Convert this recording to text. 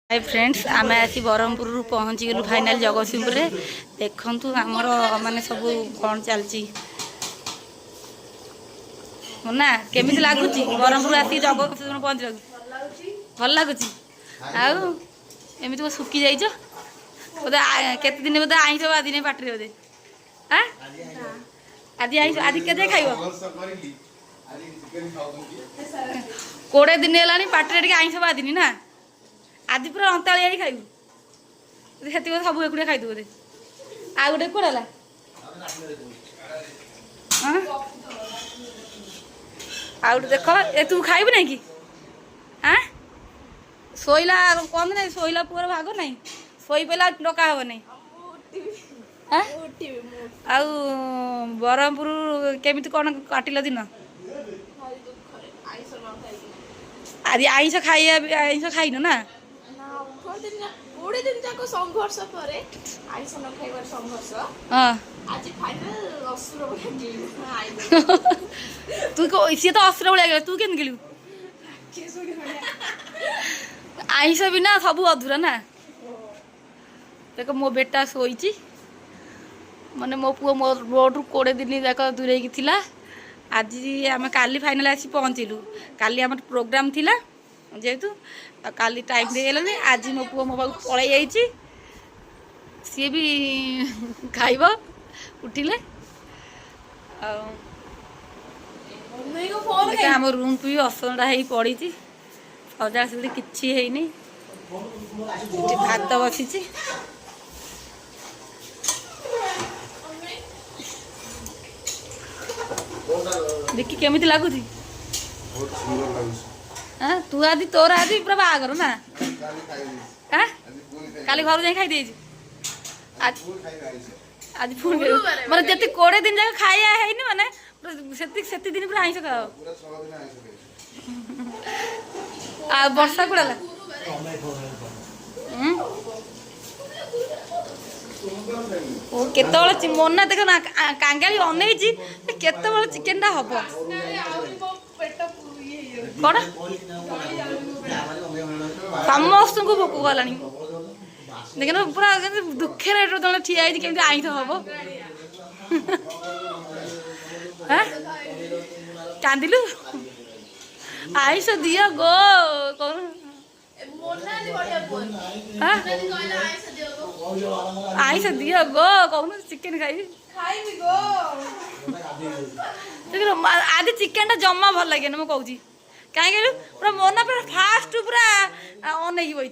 hi friends आम आसी ब्रह्मपुर पहुँची गलु फाइनाल जगतसिंहपुर देखु आमर माने सब कौन चलती ना केमी लगुच ब्रह्मपुर आसिक जगतसिंहपुर पहुँचा भल लगुच आमती सुखी जाइच बोधे केते दिन बोधे आईस बादी पाटे बोधे हाँ आज आईस आज के खाइब 20 दिन है पाटे आईस बादी ना आज पूरा अंतालिया ही खाइबू से सब एकुड़े खाइदु बोधे आ गोटे कौड़ा आउट देख ए तू खाइबू ना कि हाँ शोला कहते ना शोला पुअर भाग ना शोई पहला डका हे ना हाँ आउ ब्रह्मपुर केमी कौन काटिल दिन आज आईस खाई आईस खाइन ना 20 दिन जाको संघर्ष परे आइस न खाइबार संघर्ष आज फाइनल असुर भलिया गेली तू को सी तो असुर भलिया गेल तू केन गेलु आइस बिना सब अधूरा ना देख मो बेटा सोईची माने मो पुओ मोटू 20 दिन जाक दूरे की थिला आज आम काली फाइनल आसी पहुँचलु काली आम प्रोग्राम थिला जेहेतु काली टाइम दे गल आज मो पुओ मो पाक पलि जाइए सी भी खाइब उठिले आम रूम को भी असंडा हो पड़ी सजा सजी किसी है भात बसी देखी केमी लगुच हाँ तू आदि तोर आदि पूरा बागर ना हाँ काली घर जाए खाई आज आज पुणी मतलब जिते 20 दिन जाक खाया है माने से दिन पूरा आईस खा आ वर्षा कूड़ा केत मना देख ना कांगाली अनई केत चिकेन टा हम कौन समस्त को भोक गला देख पूरा दुखे जन ठिया केमी आईस हम कांदिलु आईस दिया गो कौन आईस दिया गो कौन चिकेन खाई आज चिकेन टा जमा भल लगे मुझे कहीं पूरा मन पूरा फास्ट पूरा अनैकी बही